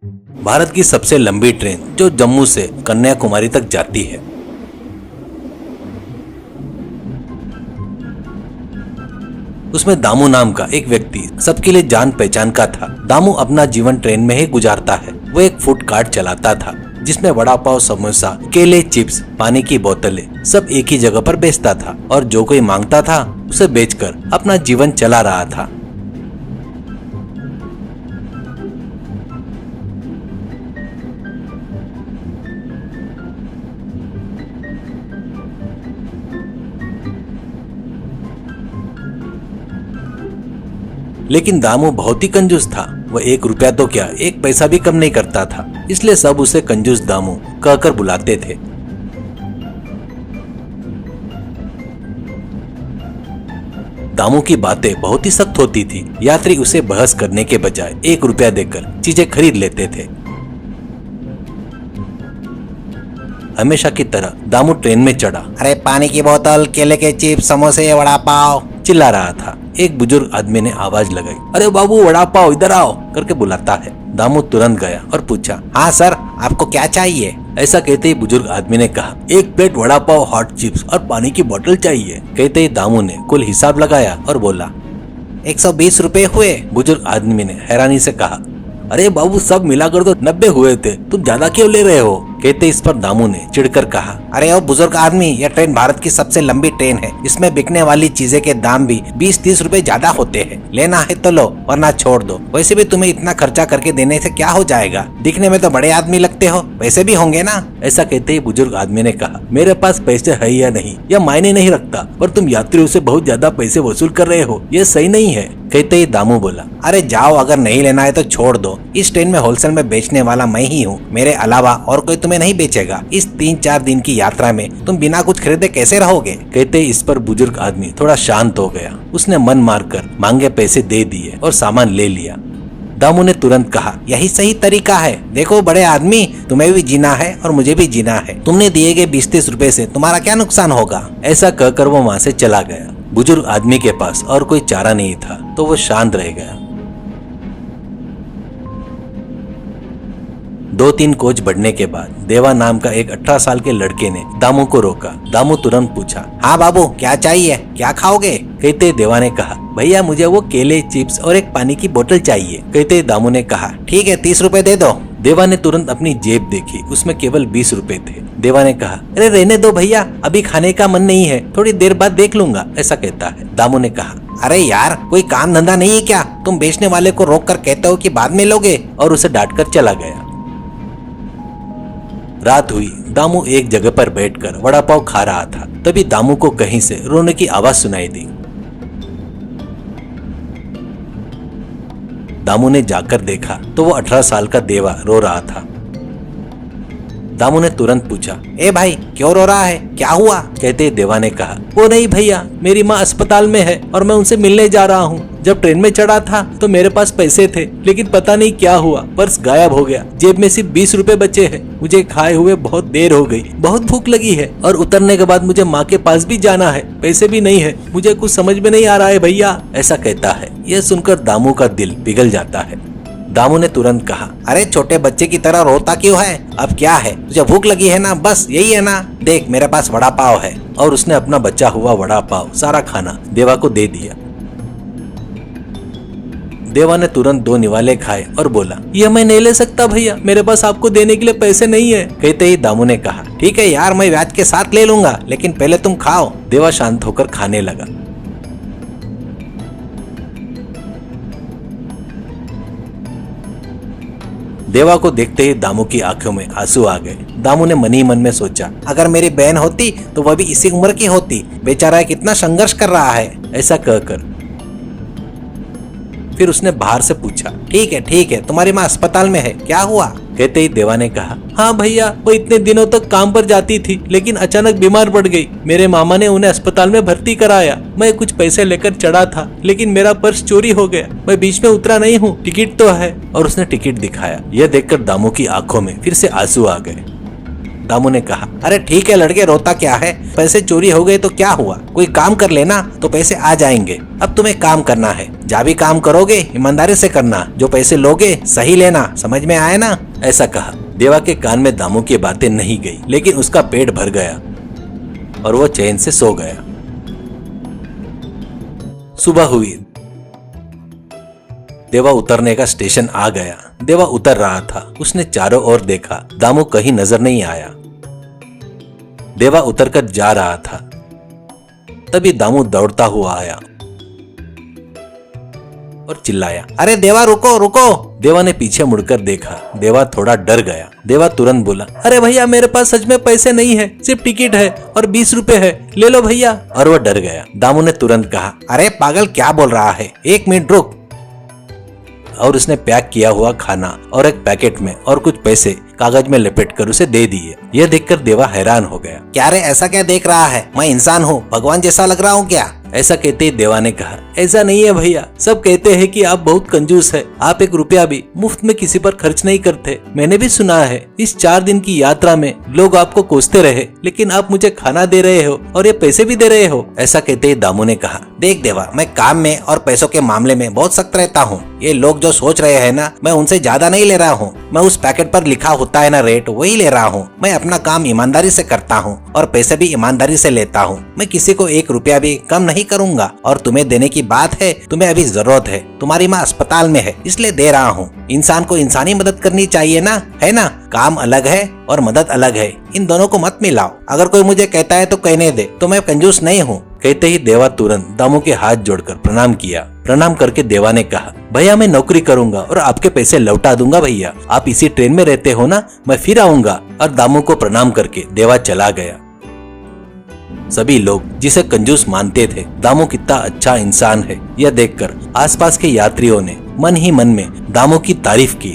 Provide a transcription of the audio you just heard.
भारत की सबसे लंबी ट्रेन जो जम्मू से कन्याकुमारी तक जाती है। उसमें दामू नाम का एक व्यक्ति सबके लिए जान पहचान का था। दामू अपना जीवन ट्रेन में ही गुजारता है। वो एक फूड कार्ट चलाता था जिसमें वड़ा पाव, समोसा, केले, चिप्स, पानी की बोतलें सब एक ही जगह पर बेचता था और जो कोई मांगता था उसे बेचकर अपना जीवन चला रहा था। लेकिन दामू बहुत ही कंजूस था। वह 1 रुपया तो क्या 1 पैसा भी कम नहीं करता था, इसलिए सब उसे कंजूस दामू कहकर बुलाते थे। दामू की बातें बहुत ही सख्त होती थी। यात्री उसे बहस करने के बजाय 1 रुपया देकर चीजें खरीद लेते थे। हमेशा की तरह दामू ट्रेन में चढ़ा। अरे पानी की बोतल, केले के चिप्स, समोसे, वड़ा पाव, चिल्ला रहा था। एक बुजुर्ग आदमी ने आवाज लगाई, अरे बाबू वड़ा पाव इधर आओ करके बुलाता है। दामू तुरंत गया और पूछा, हाँ सर, आपको क्या चाहिए? ऐसा कहते ही बुजुर्ग आदमी ने कहा, 1 plate vada pav, hot chips और पानी की बोतल चाहिए। कहते ही दामू ने कुल हिसाब लगाया और बोला, 120 रुपए हुए। बुजुर्ग आदमी ने हैरानी से कहा, अरे बाबू सब मिलाकर तो 90 हुए थे, तुम ज्यादा क्यों ले रहे हो? कहते इस पर दामू ने चिढ़कर कहा, अरे ओ बुजुर्ग आदमी, यह ट्रेन भारत की सबसे लंबी ट्रेन है। इसमें बिकने वाली चीजें के दाम भी 20-30 रुपए ज्यादा होते हैं। लेना है तो लो वरना छोड़ दो। वैसे भी तुम्हें इतना खर्चा करके देने से क्या हो जाएगा? दिखने में तो बड़े आदमी लगते हो, पैसे भी होंगे ना? ऐसा कहते ही बुजुर्ग आदमी ने कहा, मेरे पास पैसे है या नहीं यह मायने नहीं रखता, पर तुम यात्रियों से बहुत ज्यादा पैसे वसूल कर रहे हो, ये सही नहीं है। कहते ही दामू बोला, अरे जाओ, अगर नहीं लेना है तो छोड़ दो। इस ट्रेन में होलसेल में बेचने वाला मैं ही हूँ, मेरे अलावा और कोई तुम्हें नहीं बेचेगा। इस 3-4 दिन की यात्रा में तुम बिना कुछ खरीदे कैसे रहोगे? कहते ही इस पर बुजुर्ग आदमी थोड़ा शांत हो गया। उसने मन मारकर मांगे पैसे दे दिए और सामान ले लिया। दामू ने तुरंत कहा, यही सही तरीका है। देखो बड़े आदमी, तुम्हें भी जीना है और मुझे भी जीना है। तुमने दिए गए 20-30 रुपए से तुम्हारा क्या नुकसान होगा? ऐसा कहकर वो वहाँ से चला गया। बुजुर्ग आदमी के पास और कोई चारा नहीं था तो वो शांत रह गया। 2-3 कोच बढ़ने के बाद देवा नाम का एक 18 साल के लड़के ने दामू को रोका। दामू तुरंत पूछा, हाँ बाबू, क्या चाहिए, क्या खाओगे? कहते देवा ने कहा, भैया मुझे वो केले, चिप्स और एक पानी की बोतल चाहिए। कहते दामू ने कहा, ठीक है 30 रुपए दे दो। देवा ने तुरंत अपनी जेब देखी, उसमें केवल 20 रुपए थे। देवा ने कहा, अरे रहने दो भैया, अभी खाने का मन नहीं है, थोड़ी देर बाद देख लूंगा। ऐसा कहता है। दामू ने कहा, अरे यार, कोई काम धंधा नहीं है क्या? तुम बेचने वाले को रोक कर कहते हो कि बाद में लोगे, और उसे डांट कर चला गया। रात हुई। दामू एक जगह पर बैठकर वड़ा पाव खा रहा था। तभी दामू को कहीं से रोने की आवाज सुनाई दी। दामू ने जाकर देखा तो वो 18 साल का देवा रो रहा था। दामू ने तुरंत पूछा, ए भाई, क्यों रो रहा है, क्या हुआ? कहते देवा ने कहा, वो नहीं भैया, मेरी माँ अस्पताल में है और मैं उनसे मिलने जा रहा हूँ। जब ट्रेन में चढ़ा था तो मेरे पास पैसे थे, लेकिन पता नहीं क्या हुआ, पर्स गायब हो गया। जेब में सिर्फ 20 रुपए बचे हैं। मुझे खाए हुए बहुत देर हो गई, बहुत भूख लगी है और उतरने के बाद मुझे माँ के पास भी जाना है, पैसे भी नहीं है। मुझे कुछ समझ में नहीं आ रहा है भैया। ऐसा कहता है। यह सुनकर दामू का दिल पिघल जाता है। दामू ने तुरंत कहा, अरे छोटे बच्चे की तरह रोता क्यों है? अब क्या है, तुझे भूख लगी है ना? बस यही है ना? देख मेरे पास वड़ा पाव है। और उसने अपना बचा हुआ वड़ा पाव सारा खाना देवा को दे दिया। देवा ने तुरंत 2 निवाले खाए और बोला, यह मैं नहीं ले सकता भैया, मेरे पास आपको देने के लिए पैसे नहीं है। कहते ही दामू ने कहा, ठीक है यार, मैं ब्याज के साथ ले लूंगा, लेकिन पहले तुम खाओ। देवा शांत होकर खाने लगा। देवा को देखते ही दामू की आंखों में आंसू आ गए। दामू ने मन ही मन में सोचा, अगर मेरी बहन होती तो वह भी इसी उम्र की होती। बेचारा कितना संघर्ष कर रहा है। ऐसा कहकर फिर उसने बाहर से पूछा, ठीक है, तुम्हारी माँ अस्पताल में है, क्या हुआ? कहते ही देवा ने कहा, हाँ भैया, वो इतने दिनों तक काम पर जाती थी, लेकिन अचानक बीमार पड़ गई। मेरे मामा ने उन्हें अस्पताल में भर्ती कराया। मैं कुछ पैसे लेकर चढ़ा था, लेकिन मेरा पर्स चोरी हो गया। मैं बीच में उतरा नहीं हूँ, टिकट तो है। और उसने टिकट दिखाया। यह देखकर दामू की आंखों में फिर से आंसू आ गए। दामू ने कहा। अरे ठीक है लड़के, रोता क्या है, पैसे चोरी हो गए तो क्या हुआ, कोई काम कर लेना तो पैसे आ जाएंगे। अब तुम्हें काम करना है, जहाँ भी काम करोगे ईमानदारी से करना, जो पैसे लोगे सही लेना, समझ में आया ना? ऐसा कहा। देवा के कान में दामू की बातें नहीं गई, लेकिन उसका पेट भर गया और वो चैन से सो गया। सुबह हुई। देवा उतरने का स्टेशन आ गया। देवा उतर रहा था, उसने चारों ओर देखा, दामू कहीं नजर नहीं आया। देवा उतरकर जा रहा था, तभी दामू दौड़ता हुआ आया और चिल्लाया, अरे देवा रुको रुको। देवा ने पीछे मुड़कर देखा। देवा थोड़ा डर गया। देवा तुरंत बोला, अरे भैया मेरे पास सच में पैसे नहीं है, सिर्फ टिकट है और 20 रुपए है, ले लो भैया। और वह डर गया। दामू ने तुरंत कहा, अरे पागल क्या बोल रहा है, 1 मिनट रुक। और उसने पैक किया हुआ खाना और एक पैकेट में और कुछ पैसे कागज में लपेटकर उसे दे दिए। यह देखकर देवा हैरान हो गया। क्या रे, ऐसा क्या देख रहा है, मैं इंसान हूँ, भगवान जैसा लग रहा हूँ क्या? ऐसा कहते ही देवा ने कहा, ऐसा नहीं है भैया, सब कहते हैं कि आप बहुत कंजूस है, आप 1 रुपया भी मुफ्त में किसी पर खर्च नहीं करते। मैंने भी सुना है इस 4 दिन की यात्रा में लोग आपको कोसते रहे, लेकिन आप मुझे खाना दे रहे हो और ये पैसे भी दे रहे हो। ऐसा कहते ही दामू ने कहा, देख देवा, मैं काम में और पैसों के मामले में बहुत सख्त रहता हूँ। ये लोग जो सोच रहे हैं ना, मैं उनसे ज्यादा नहीं ले रहा हूँ। मैं उस पैकेट पर लिखा होता है ना रेट, वही ले रहा हूँ। मैं अपना काम ईमानदारी से करता हूँ और पैसे भी ईमानदारी से लेता हूँ। मैं किसी को 1 रुपया भी कम नहीं करूँगा। और तुम्हें देने की बात है, तुम्हें अभी जरूरत है, तुम्हारी माँ अस्पताल में है, इसलिए दे रहा हूँ। इंसान को इंसानी मदद करनी चाहिए ना, है ना? काम अलग है और मदद अलग है, इन दोनों को मत मिलाओ। अगर कोई मुझे कहता है तो कहने दे, तो मैं कंजूस नहीं हूँ। कहते ही देवा तुरंत दामू के हाथ जोड़कर प्रणाम किया। प्रणाम करके देवा ने कहा, भैया मैं नौकरी करूंगा और आपके पैसे लौटा दूंगा भैया। आप इसी ट्रेन में रहते हो ना, मैं फिर आऊंगा। और दामू को प्रणाम करके देवा चला गया। सभी लोग जिसे कंजूस मानते थे, दामू कितना अच्छा इंसान है यह देखकर आसपास के यात्रियों ने मन ही मन में दामू की तारीफ की।